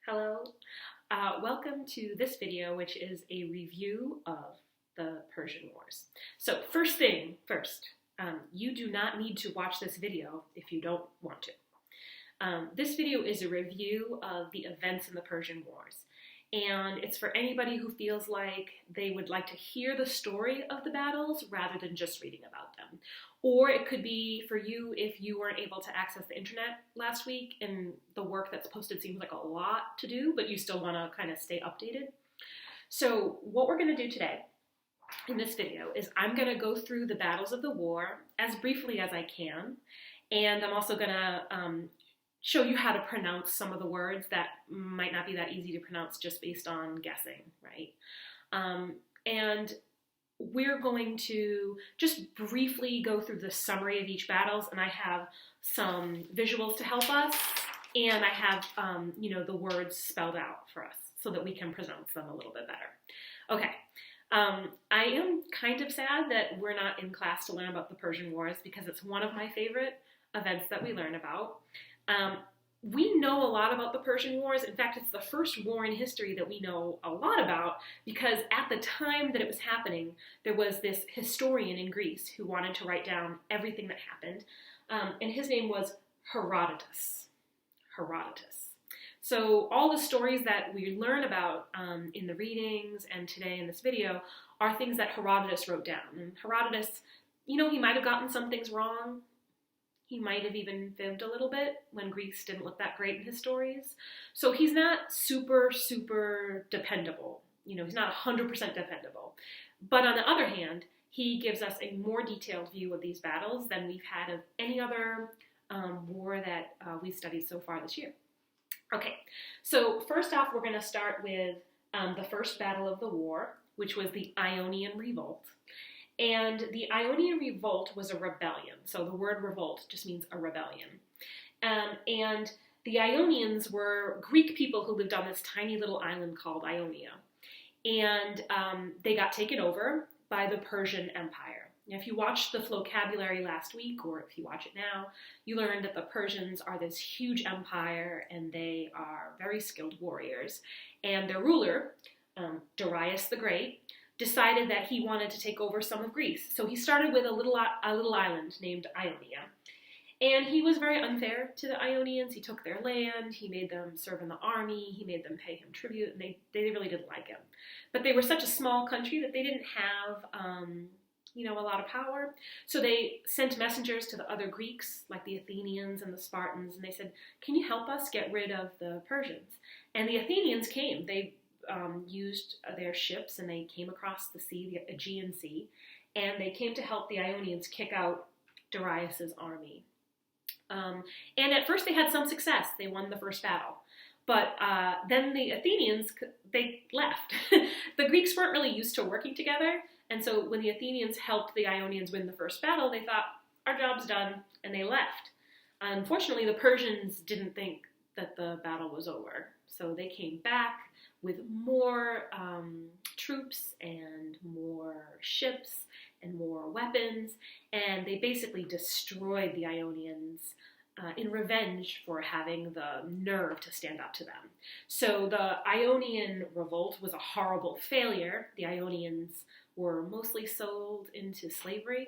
Hello. Welcome to this video, which is a review of the Persian Wars. So first thing first, you do not need to watch this video if you don't want to. This video is a review of the events in the Persian Wars. And it's for anybody who feels like they would like to hear the story of the battles rather than just reading about them. Or it could be for you if you weren't able to access the internet last week and the work that's posted seems like a lot to do, but you still want to kind of stay updated. So what we're going to do today in this video is I'm going to go through the battles of the war as briefly as I can. And I'm also going to show you how to pronounce some of the words that might not be that easy to pronounce just based on guessing, right? And we're going to just briefly go through the summary of each battles, and I have some visuals to help us, and I have, the words spelled out for us so that we can pronounce them a little bit better. Okay. I am kind of sad that we're not in class to learn about the Persian Wars because it's one of my favorite events that we learn about. We know a lot about the Persian Wars. In fact, it's the first war in history that we know a lot about because at the time that it was happening, there was this historian in Greece who wanted to write down everything that happened, and his name was Herodotus. So all the stories that we learn about in the readings and today in this video are things that Herodotus wrote down. And Herodotus, he might have gotten some things wrong. He might have even fibbed a little bit when Greece didn't look that great in his stories. So he's not super dependable. He's not 100% dependable. But on the other hand, he gives us a more detailed view of these battles than we've had of any other war that we've studied so far this year. Okay, so first off, we're going to start with the first battle of the war, which was the Ionian Revolt. And the Ionian Revolt was a rebellion. So the word revolt just means a rebellion. And the Ionians were Greek people who lived on this tiny little island called Ionia. And they got taken over by the Persian Empire. Now, if you watched the vocabulary last week, or if you watch it now, you learned that the Persians are this huge empire, and they are very skilled warriors. And their ruler, Darius the Great, decided that he wanted to take over some of Greece. So he started with a little island named Ionia. And he was very unfair to the Ionians. He took their land, he made them serve in the army, he made them pay him tribute, and they really didn't like him. But they were such a small country that they didn't have, a lot of power. So they sent messengers to the other Greeks, like the Athenians and the Spartans, and they said, can you help us get rid of the Persians? And the Athenians came. They used their ships and they came across the sea, the Aegean Sea, and they came to help the Ionians kick out Darius's army. And at first they had some success. They won the first battle. But then the Athenians, they left. The Greeks weren't really used to working together, and so when the Athenians helped the Ionians win the first battle, they thought, our job's done, and they left. Unfortunately, the Persians didn't think that the battle was over, so they came back with more troops and more ships and more weapons, and they basically destroyed the Ionians in revenge for having the nerve to stand up to them. So the Ionian revolt was a horrible failure. The Ionians were mostly sold into slavery,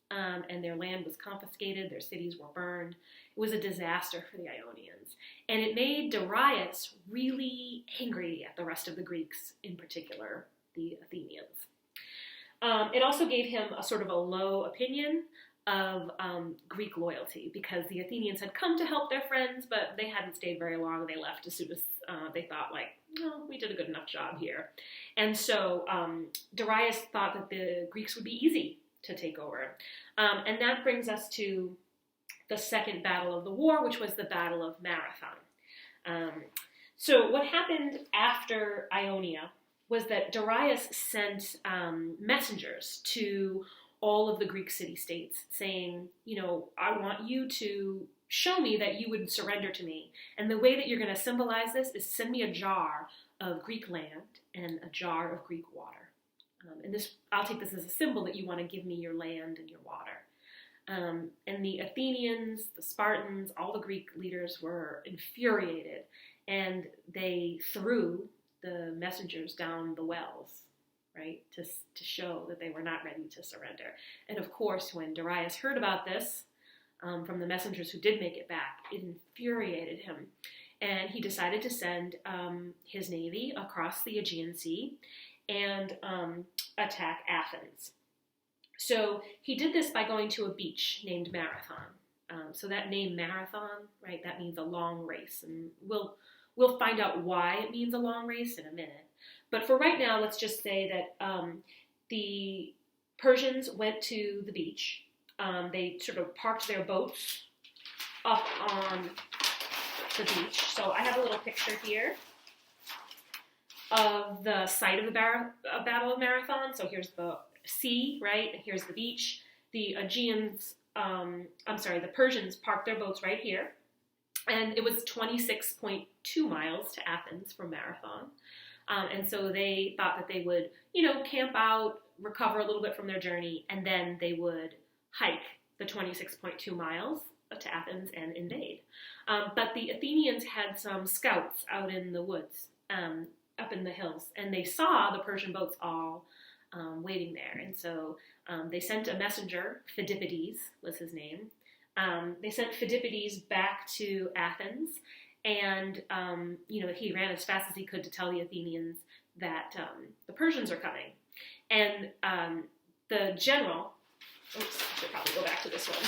and their land was confiscated, their cities were burned. It was a disaster for the Ionians. And it made Darius really angry at the rest of the Greeks, in particular the Athenians. It also gave him a sort of a low opinion of Greek loyalty because the Athenians had come to help their friends, but they hadn't stayed very long. They left as soon as they thought, we did a good enough job here. And so Darius thought that the Greeks would be easy to take over. And that brings us to the second battle of the war, which was the Battle of Marathon. So what happened after Ionia was that Darius sent messengers to all of the Greek city-states saying, I want you to show me that you would surrender to me. And the way that you're going to symbolize this is send me a jar of Greek land and a jar of Greek water. And I'll take this as a symbol that you want to give me your land and your water. And the Athenians, the Spartans, all the Greek leaders were infuriated. And they threw the messengers down the wells, right, to show that they were not ready to surrender. And of course, when Darius heard about this from the messengers who did make it back, it infuriated him. And he decided to send his navy across the Aegean Sea and attack Athens. So he did this by going to a beach named Marathon. So that name Marathon, right, that means a long race. And we'll find out why it means a long race in a minute. But for right now, let's just say that the Persians went to the beach. They sort of parked their boats up on the beach. So I have a little picture here of the site of the Battle of Marathon. So here's the sea, right? And here's the beach. The Persians parked their boats right here. And it was 26.2 miles to Athens from Marathon. And so they thought that they would, camp out, recover a little bit from their journey, and then they would hike the 26.2 miles to Athens and invade. But the Athenians had some scouts out in the woods, up in the hills, and they saw the Persian boats all waiting there. And so they sent a messenger, Phidippides was his name. They sent Phidippides back to Athens, and he ran as fast as he could to tell the Athenians that the Persians are coming. And the general, I should probably go back to this one.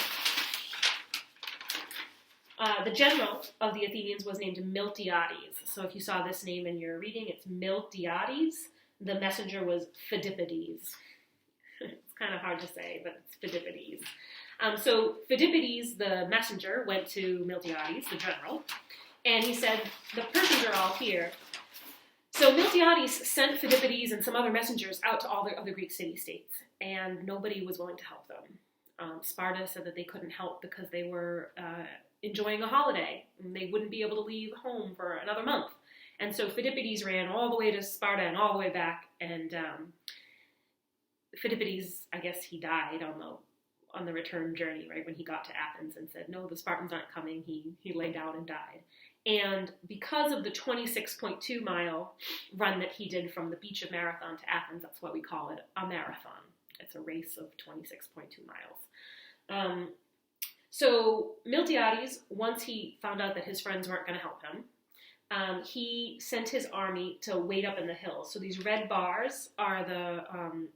The general of the Athenians was named Miltiades. So if you saw this name in your reading, it's Miltiades. The messenger was Phidippides. It's kind of hard to say, but it's Phidippides. So Phidippides, the messenger, went to Miltiades, the general, and he said, the Persians are all here. So Miltiades sent Phidippides and some other messengers out to all the other Greek city-states, and nobody was willing to help them. Sparta said that they couldn't help because they were enjoying a holiday, and they wouldn't be able to leave home for another month. And so Phidippides ran all the way to Sparta and all the way back, and Phidippides, I guess he died on the return journey, right, when he got to Athens and said, no, the Spartans aren't coming. He laid down and died. And because of the 26.2 mile run that he did from the beach of Marathon to Athens, that's why we call it a marathon. It's a race of 26.2 miles. So Miltiades, once he found out that his friends weren't going to help him, he sent his army to wait up in the hills. So these red bars are the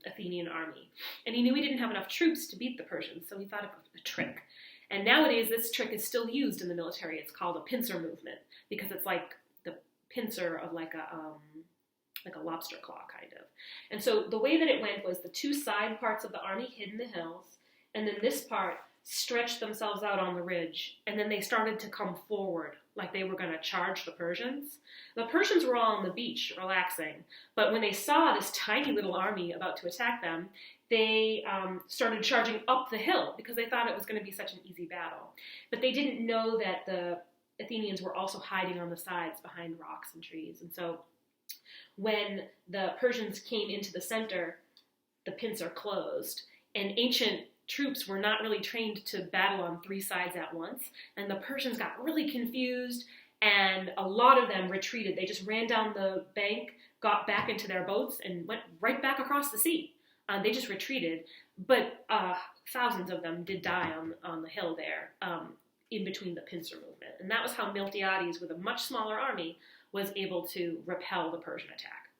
Athenian army. And he knew he didn't have enough troops to beat the Persians, so he thought of a trick. And nowadays, this trick is still used in the military. It's called a pincer movement, because it's like the pincer of like a lobster claw, kind of. And so the way that it went was the two side parts of the army hid in the hills, and then this part stretched themselves out on the ridge, and then they started to come forward like they were going to charge the Persians. The Persians were all on the beach relaxing, but when they saw this tiny little army about to attack them, they started charging up the hill because they thought it was going to be such an easy battle. But they didn't know that the Athenians were also hiding on the sides behind rocks and trees. And so when the Persians came into the center, the pincer closed, and ancient troops were not really trained to battle on three sides at once, and the Persians got really confused, and a lot of them retreated. They just ran down the bank, got back into their boats, and went right back across the sea. They just retreated, but thousands of them did die on the hill there, in between the pincer movement. And that was how Miltiades, with a much smaller army, was able to repel the Persian attack.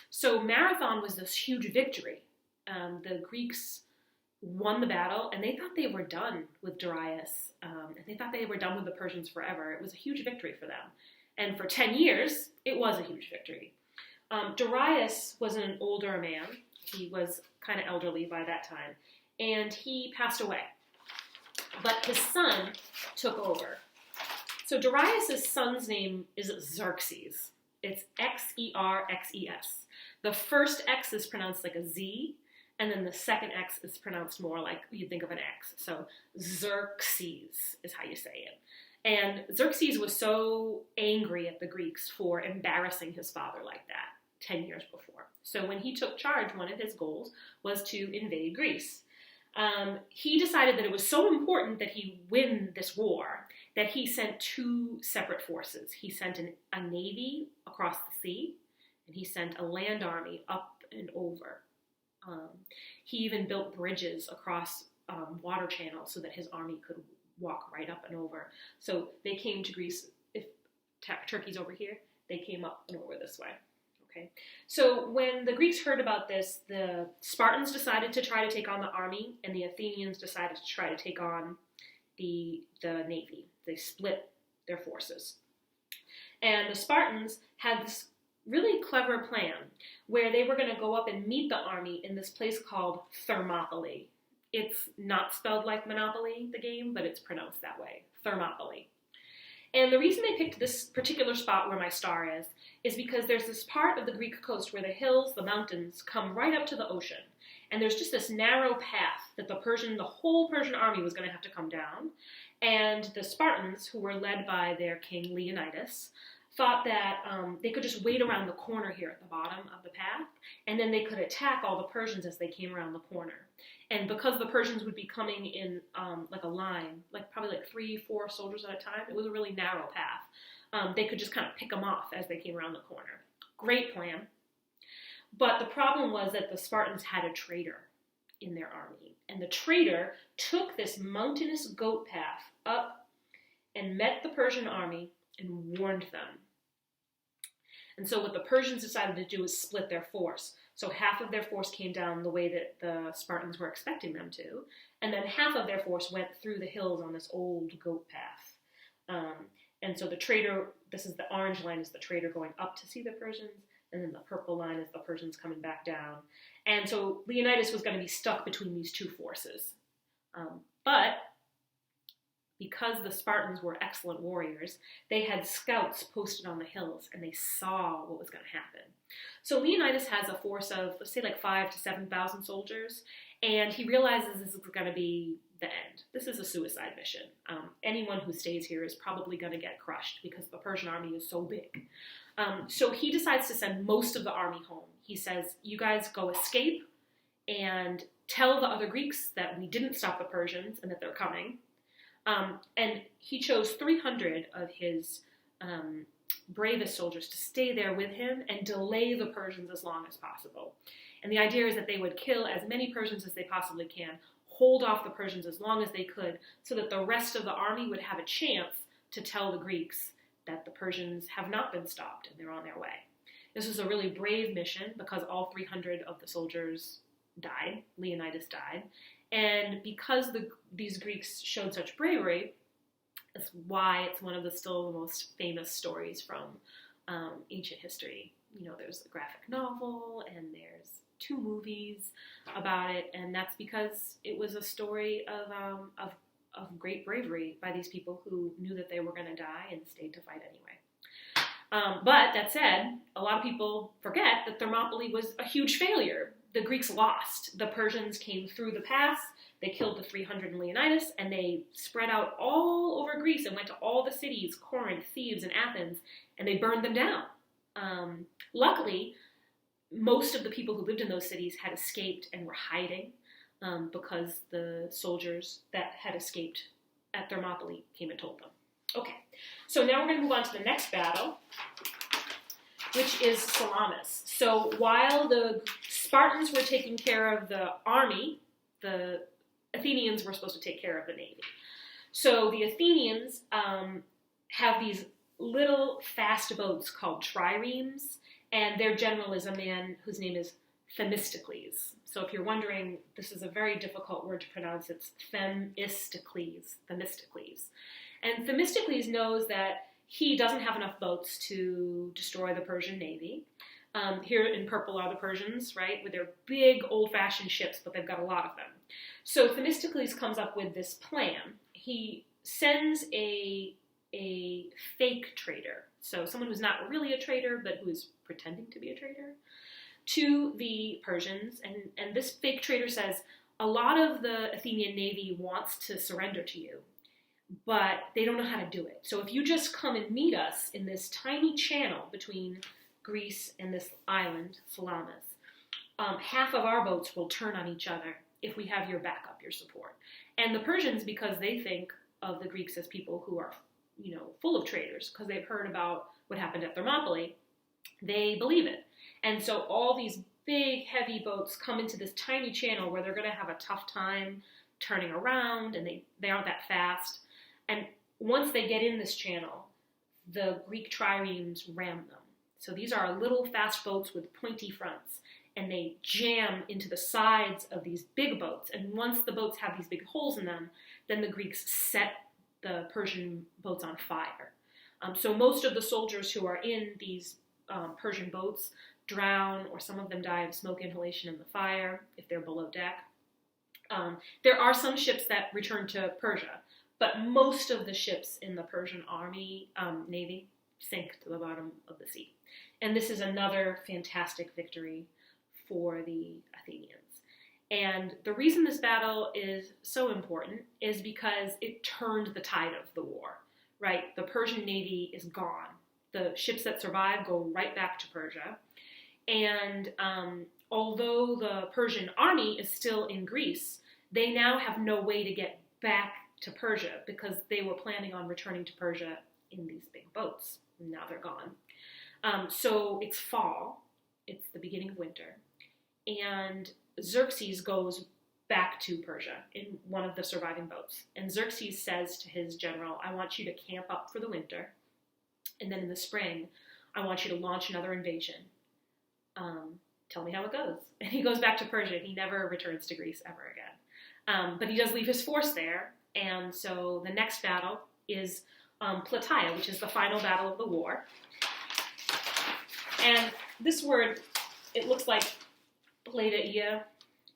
So Marathon was this huge victory. The Greeks won the battle, and they thought they were done with Darius, and they thought they were done with the Persians forever. It was a huge victory for them. And for 10 years, it was a huge victory. Darius was an older man. He was kind of elderly by that time, and he passed away. But his son took over. So Darius' son's name is Xerxes. It's Xerxes. The first X is pronounced like a Z, and then the second X is pronounced more like you'd think of an X. So Xerxes is how you say it. And Xerxes was so angry at the Greeks for embarrassing his father like that 10 years before. So when he took charge, one of his goals was to invade Greece. He decided that it was so important that he win this war that he sent two separate forces. He sent a navy across the sea, and he sent a land army up and over. He even built bridges across water channels so that his army could walk right up and over. So they came to Greece. If Turkey's over here, they came up and over this way. Okay. So when the Greeks heard about this, the Spartans decided to try to take on the army, and the Athenians decided to try to take on the navy. They split their forces. And the Spartans had this really clever plan where they were going to go up and meet the army in this place called Thermopylae. It's not spelled like Monopoly, the game, but it's pronounced that way, Thermopylae. And the reason they picked this particular spot where my star is because there's this part of the Greek coast where the hills, the mountains, come right up to the ocean. And there's just this narrow path that the whole Persian army was going to have to come down. And the Spartans, who were led by their king Leonidas, thought that they could just wait around the corner here at the bottom of the path, and then they could attack all the Persians as they came around the corner. And because the Persians would be coming in like a line, like probably like 3-4 soldiers at a time, it was a really narrow path. They could just kind of pick them off as they came around the corner. Great plan. But the problem was that the Spartans had a traitor in their army. And the traitor took this mountainous goat path up and met the Persian army and warned them. And so what the Persians decided to do was split their force. So half of their force came down the way that the Spartans were expecting them to, and then half of their force went through the hills on this old goat path. And so the traitor, this is the orange line, is the traitor going up to see the Persians, and then the purple line is the Persians coming back down. And so Leonidas was going to be stuck between these two forces. But because the Spartans were excellent warriors, they had scouts posted on the hills, and they saw what was going to happen. So Leonidas has a force of, let's say, like 5,000 to 7,000 soldiers, and he realizes this is going to be the end. This is a suicide mission. Anyone who stays here is probably going to get crushed because the Persian army is so big. So he decides to send most of the army home. He says, you guys go escape and tell the other Greeks that we didn't stop the Persians and that they're coming. And he chose 300 of his bravest soldiers to stay there with him and delay the Persians as long as possible. And the idea is that they would kill as many Persians as they possibly can, hold off the Persians as long as they could, so that the rest of the army would have a chance to tell the Greeks that the Persians have not been stopped and they're on their way. This was a really brave mission because all 300 of the soldiers died. Leonidas died. And because these Greeks showed such bravery, that's why it's one of the still the most famous stories from ancient history. You know, there's a graphic novel and there's 2 movies about it, and that's because it was a story of great bravery by these people who knew that they were going to die and stayed to fight anyway. But that said, a lot of people forget that Thermopylae was a huge failure. The Greeks lost. The Persians came through the pass, they killed the 300 in Leonidas, and they spread out all over Greece and went to all the cities, Corinth, Thebes, and Athens, and they burned them down. Luckily, most of the people who lived in those cities had escaped and were hiding because the soldiers that had escaped at Thermopylae came and told them. Okay, so now we're going to move on to the next battle, which is Salamis. So while the Spartans were taking care of the army, the Athenians were supposed to take care of the navy. So the Athenians have these little fast boats called triremes, and their general is a man whose name is Themistocles. So if you're wondering, this is a very difficult word to pronounce. It's Themistocles. And Themistocles knows that he doesn't have enough boats to destroy the Persian navy. Here in purple are the Persians, right, with their big old-fashioned ships, but they've got a lot of them. So Themistocles comes up with this plan. He sends a fake traitor, so someone who's not really a traitor, but who is pretending to be a traitor, to the Persians. And this fake traitor says, a lot of the Athenian navy wants to surrender to you, but they don't know how to do it. So if you just come and meet us in this tiny channel between Greece and this island, Salamis, half of our boats will turn on each other if we have your backup, your support. And the Persians, because they think of the Greeks as people who are full of traitors because they've heard about what happened at Thermopylae. They believe it. And so all these big, heavy boats come into this tiny channel where they're going to have a tough time turning around, and they aren't that fast. And once they get in this channel, the Greek triremes ram them. So these are little fast boats with pointy fronts, and they jam into the sides of these big boats. And once the boats have these big holes in them, then the Greeks set the Persian boats on fire. So most of the soldiers who are in these Persian boats drown, or some of them die of smoke inhalation in the fire if they're below deck. There are some ships that return to Persia, but most of the ships in the Persian army, navy, sink to the bottom of the sea. And this is another fantastic victory for the Athenians. And the reason this battle is so important is because it turned the tide of the war, right? The Persian navy is gone. The ships that survive go right back to Persia. And although the Persian army is still in Greece, they now have no way to get back to Persia because they were planning on returning to Persia in these big boats. Now they're gone. So it's fall. It's the beginning of winter. And Xerxes goes back to Persia in one of the surviving boats. And Xerxes says to his general, I want you to camp up for the winter. And then in the spring, I want you to launch another invasion. Tell me how it goes. And he goes back to Persia. He never returns to Greece ever again. But he does leave his force there. And so the next battle is Plataea, which is the final battle of the war. And this word, it looks like Plataea.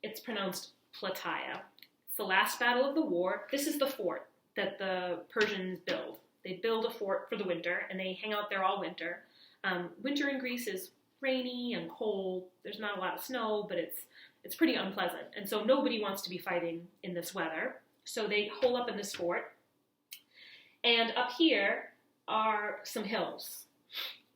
It's pronounced Plataea. It's the last battle of the war. This is the fort that the Persians build. They build a fort for the winter, and they hang out there all winter. Winter in Greece is rainy and cold. There's not a lot of snow, but it's pretty unpleasant. And so nobody wants to be fighting in this weather. So they hole up in this fort. And up here are some hills.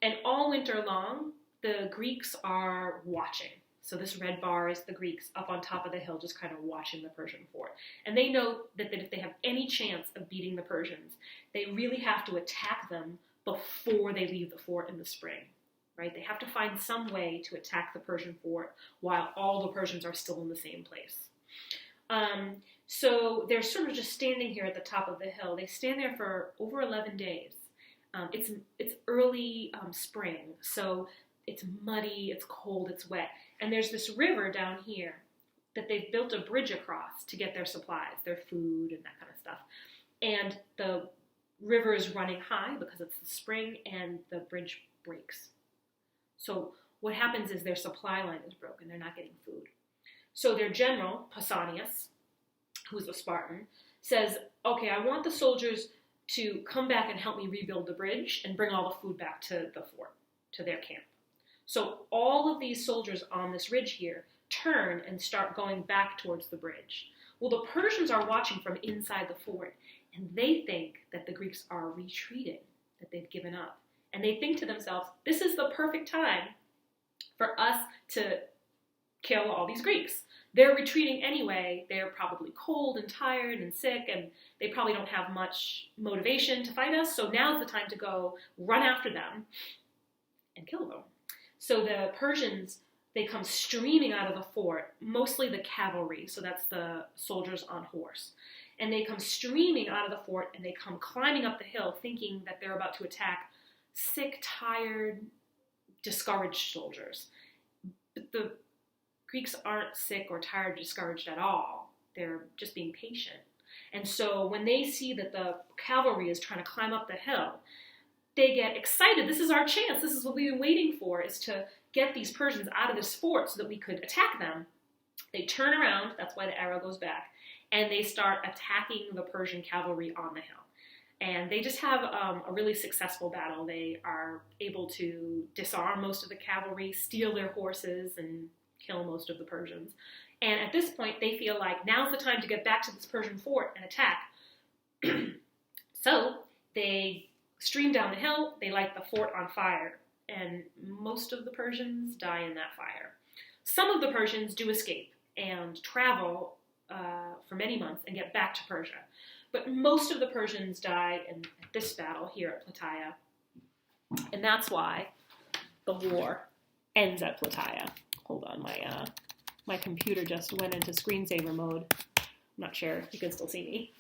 And all winter long, the Greeks are watching. So this red bar is the Greeks up on top of the hill just kind of watching the Persian fort. And they know that if they have any chance of beating the Persians, they really have to attack them before they leave the fort in the spring. Right? They have to find some way to attack the Persian fort while all the Persians are still in the same place. So they're sort of just standing here at the top of the hill. They stand there for over 11 days. It's early spring, so it's muddy, it's cold, it's wet. And there's this river down here that they've built a bridge across to get their supplies, their food and that kind of stuff. And the river is running high because it's the spring, and the bridge breaks. So what happens is their supply line is broken. They're not getting food. So their general, Pausanias, who's a Spartan, says, okay, I want the soldiers to come back and help me rebuild the bridge and bring all the food back to the fort, to their camp. So all of these soldiers on this ridge here turn and start going back towards the bridge. Well, the Persians are watching from inside the fort, and they think that the Greeks are retreating, that they've given up. And they think to themselves, this is the perfect time for us to kill all these Greeks. They're retreating anyway. They're probably cold and tired and sick, and they probably don't have much motivation to fight us. So now's the time to go run after them and kill them. So the Persians, they come streaming out of the fort, mostly the cavalry, so that's the soldiers on horse. And they come streaming out of the fort, and they come climbing up the hill thinking that they're about to attack sick, tired, discouraged soldiers. But the Greeks aren't sick or tired or discouraged at all. They're just being patient. And so when they see that the cavalry is trying to climb up the hill, they get excited. This is our chance. This is what we've been waiting for, is to get these Persians out of this fort so that we could attack them. They turn around, that's why the arrow goes back, and they start attacking the Persian cavalry on the hill. And they just have a really successful battle. They are able to disarm most of the cavalry, steal their horses, and kill most of the Persians. And at this point, they feel like now's the time to get back to this Persian fort and attack. So they stream down the hill, they light the fort on fire, and most of the Persians die in that fire. Some of the Persians do escape and travel for many months and get back to Persia. But most of the Persians died in this battle here at Plataea. And that's why the war ends at Plataea. Hold on, my computer just went into screensaver mode. I'm not sure if you can still see me.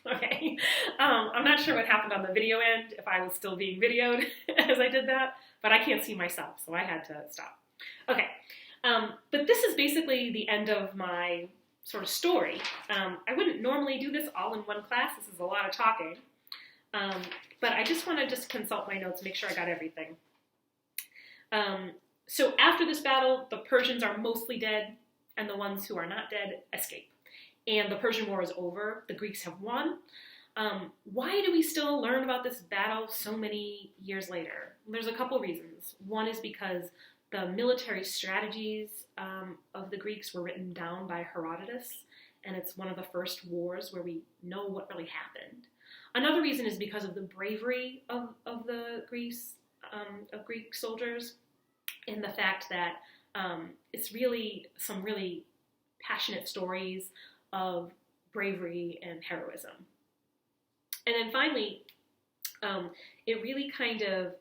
Okay. I'm not sure what happened on the video end, if I was still being videoed as I did that, but I can't see myself, so I had to stop. Okay. But this is basically the end of my sort of story. I wouldn't normally do this all in one class. This is a lot of talking. But I just want to consult my notes, make sure I got everything. So after this battle, the Persians are mostly dead, and the ones who are not dead escape. And the Persian War is over. The Greeks have won. Why do we still learn about this battle so many years later? There's a couple reasons. One is because the military strategies of the Greeks were written down by Herodotus, and it's one of the first wars where we know what really happened. Another reason is because of the bravery of the Greeks, of Greek soldiers, and the fact that it's really some really passionate stories of bravery and heroism. And then finally, it really kind of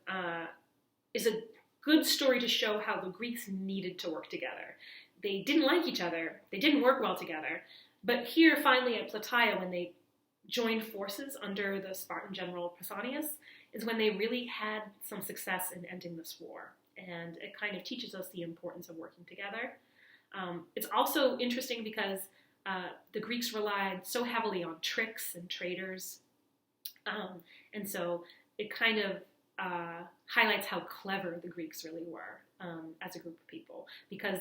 is a good story to show how the Greeks needed to work together. They didn't like each other. They didn't work well together. But here, finally, at Plataea, when they joined forces under the Spartan general Pausanias, is when they really had some success in ending this war. And it kind of teaches us the importance of working together. It's also interesting because the Greeks relied so heavily on tricks and traitors. And so it kind of highlights how clever the Greeks really were as a group of people. Because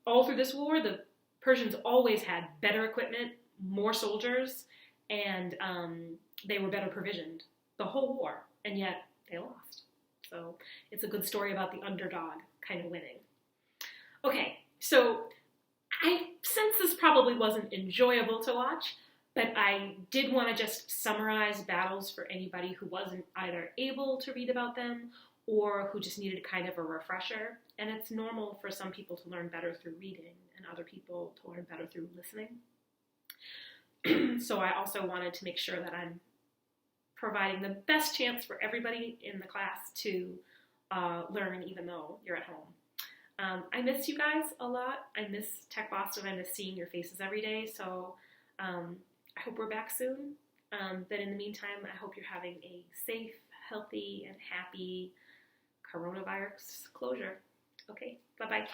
all through this war, the Persians always had better equipment, more soldiers, and they were better provisioned the whole war, and yet they lost. So it's a good story about the underdog kind of winning. Okay, so I sense this probably wasn't enjoyable to watch, but I did want to just summarize battles for anybody who wasn't either able to read about them or who just needed kind of a refresher. And it's normal for some people to learn better through reading and other people to learn better through listening. So I also wanted to make sure that I'm providing the best chance for everybody in the class to learn, even though you're at home. I miss you guys a lot. I miss Tech Boston. I miss seeing your faces every day. So I hope we're back soon. But in the meantime, I hope you're having a safe, healthy, and happy coronavirus closure. Okay, bye-bye.